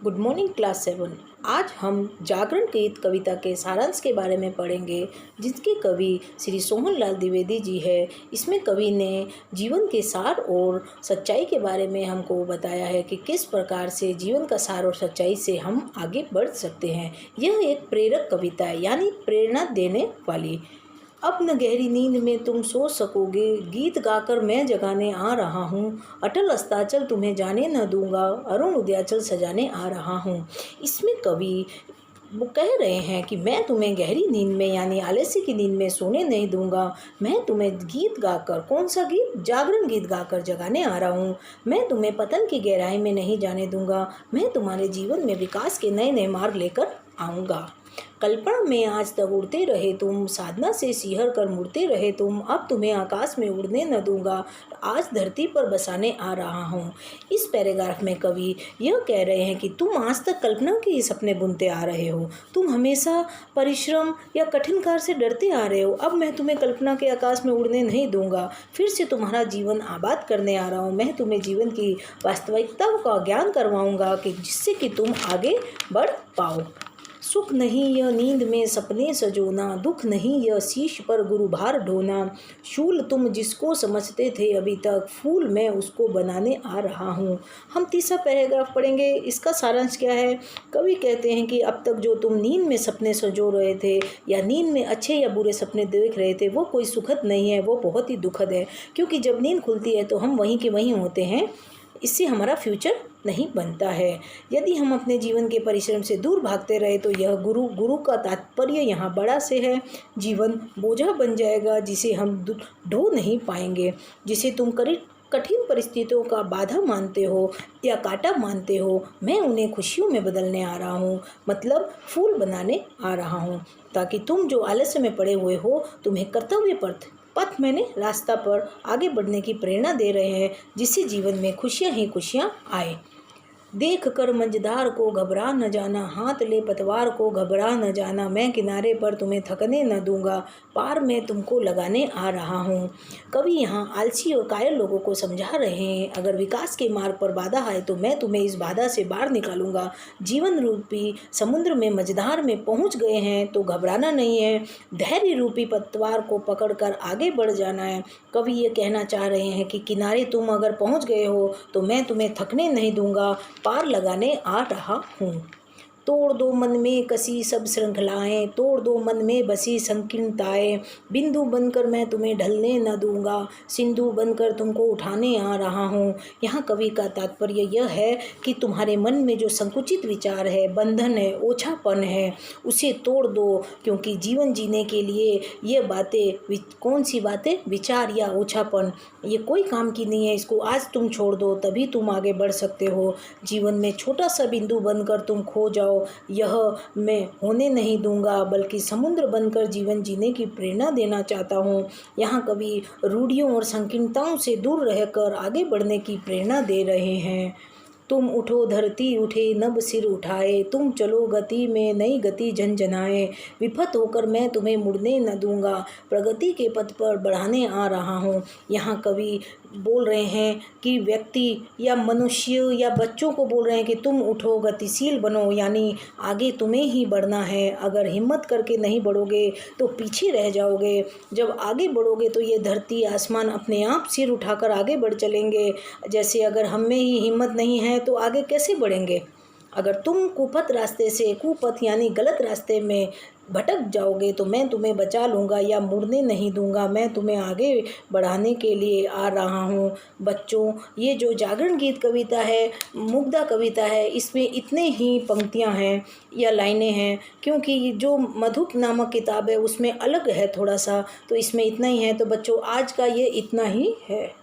Good morning class 7। आज हम जागरण गीत कविता के सारांश के बारे में पढ़ेंगे, जिसके कवि श्री सोहनलाल द्विवेदी जी है। इसमें कवि ने जीवन के सार और सच्चाई के बारे में हमको बताया है कि किस प्रकार से जीवन का सार और सच्चाई से हम आगे बढ़ सकते हैं। यह एक प्रेरक कविता है, यानी प्रेरणा देने वाली। अब न गहरी नींद में तुम सो सकोगे, गीत गाकर मैं जगाने आ रहा हूँ। अटल अस्ताचल तुम्हें जाने न दूंगा, अरुण उदयाचल सजाने आ रहा हूँ। इसमें कवि वो कह रहे हैं कि मैं तुम्हें गहरी नींद में यानी आलस्य की नींद में सोने नहीं दूंगा। मैं तुम्हें गीत गाकर, कौन सा गीत? जागरण गीत गाकर जगाने आ रहा हूँ। मैं तुम्हें पतन की गहराई में नहीं जाने दूंगा। मैं तुम्हारे जीवन में विकास के नए नए मार्ग लेकर आऊँगा। कल्पना में आज तक उड़ते रहे तुम, साधना से सिहर कर मुड़ते रहे तुम। अब तुम्हें आकाश में उड़ने न दूंगा, आज धरती पर बसाने आ रहा हूँ। इस पैराग्राफ में कवि यह कह रहे हैं कि तुम आज तक कल्पना के ही सपने बुनते आ रहे हो। तुम हमेशा परिश्रम या कठिन कार्य से डरते आ रहे हो। अब मैं तुम्हें कल्पना के आकाश में उड़ने नहीं दूंगा, फिर से तुम्हारा जीवन आबाद करने आ रहा हूँ। मैं तुम्हें जीवन की वास्तविकताओं का ज्ञान करवाऊँगा कि जिससे कि तुम आगे बढ़ पाओ। सुख नहीं यह नींद में सपने सजोना, दुख नहीं यह शीश पर गुरुभार ढोना। शूल तुम जिसको समझते थे अभी तक, फूल मैं उसको बनाने आ रहा हूँ। हम तीसरा पैराग्राफ पढ़ेंगे। इसका सारांश क्या है? कवि कहते हैं कि अब तक जो तुम नींद में सपने सजो रहे थे या नींद में अच्छे या बुरे सपने देख रहे थे, वो कोई सुखद नहीं है, वो बहुत ही दुखद है। क्योंकि जब नींद खुलती है तो हम वहीं के वहीं होते हैं। इससे हमारा फ्यूचर नहीं बनता है। यदि हम अपने जीवन के परिश्रम से दूर भागते रहे तो यह गुरु का तात्पर्य यहाँ बड़ा से है। जीवन बोझा बन जाएगा जिसे हम ढो नहीं पाएंगे। जिसे तुम कठिन परिस्थितियों का बाधा मानते हो या कांटा मानते हो, मैं उन्हें खुशियों में बदलने आ रहा हूँ, मतलब फूल बनाने आ रहा हूँ, ताकि तुम जो आलस्य में पड़े हुए हो, तुम्हें कर्तव्य पथ मैंने रास्ता पर आगे बढ़ने की प्रेरणा दे रहे हैं, जिससे जीवन में खुशियाँ ही खुशियाँ आए। देख कर मंझधार को घबरा न जाना, हाथ ले पतवार को घबरा न जाना। मैं किनारे पर तुम्हें थकने न दूंगा, पार मैं तुमको लगाने आ रहा हूँ। कवि यहाँ आलसी और कायल लोगों को समझा रहे हैं, अगर विकास के मार्ग पर बाधा आए तो मैं तुम्हें इस बाधा से बाहर निकालूंगा। जीवन रूपी समुद्र में मझधार में पहुँच गए हैं तो घबराना नहीं है, धैर्य रूपी पतवार को पकड़कर आगे बढ़ जाना है। कवि ये कहना चाह रहे हैं कि किनारे तुम अगर पहुँच गए हो तो मैं तुम्हें थकने नहीं दूंगा, पार लगाने आ रहा हूँ। तोड़ दो मन में कसी सब श्रृंखलाएं, तोड़ दो मन में बसी संकीर्णताएं। बिंदु बनकर मैं तुम्हें ढलने न दूंगा, सिंधु बनकर तुमको उठाने आ रहा हूँ। यहाँ कवि का तात्पर्य यह है कि तुम्हारे मन में जो संकुचित विचार है, बंधन है, ओछापन है, उसे तोड़ दो। क्योंकि जीवन जीने के लिए ये बातें, कौन सी बातें? विचार या ओछापन, ये कोई काम की नहीं है। इसको आज तुम छोड़ दो, तभी तुम आगे बढ़ सकते हो। जीवन में छोटा सा बिंदु बनकर तुम खो जाओ, यह मैं होने नहीं दूंगा, बल्कि समुद्र बनकर जीवन जीने की प्रेरणा देना चाहता हूँ। यहाँ कवि रूढ़ियों और संकीर्णताओं से दूर रहकर आगे बढ़ने की प्रेरणा दे रहे हैं। तुम उठो धरती उठे नभ सिर उठाए, तुम चलो गति में नई गति झनझनाए। विफत होकर मैं तुम्हें मुड़ने न दूंगा, प्रगति के पथ पर बढ़ाने आ रहा हूँ। यहाँ कवि बोल रहे हैं कि व्यक्ति या मनुष्य या बच्चों को बोल रहे हैं कि तुम उठो, गतिशील बनो, यानी आगे तुम्हें ही बढ़ना है। अगर हिम्मत करके नहीं बढ़ोगे तो पीछे रह जाओगे। जब आगे बढ़ोगे तो ये धरती आसमान अपने आप सिर उठाकर आगे बढ़ चलेंगे। जैसे अगर हम में ही हिम्मत नहीं है तो आगे कैसे बढ़ेंगे? अगर तुम कुपथ यानी गलत रास्ते में भटक जाओगे तो मैं तुम्हें बचा लूँगा या मुड़ने नहीं दूंगा। मैं तुम्हें आगे बढ़ाने के लिए आ रहा हूँ। बच्चों, ये जो जागरण गीत कविता है, मुग्धा कविता है, इसमें इतने ही पंक्तियाँ हैं या लाइनें हैं, क्योंकि जो मधुप नामक किताब है उसमें अलग है थोड़ा सा, तो इसमें इतना ही है। तो बच्चों, आज का ये इतना ही है।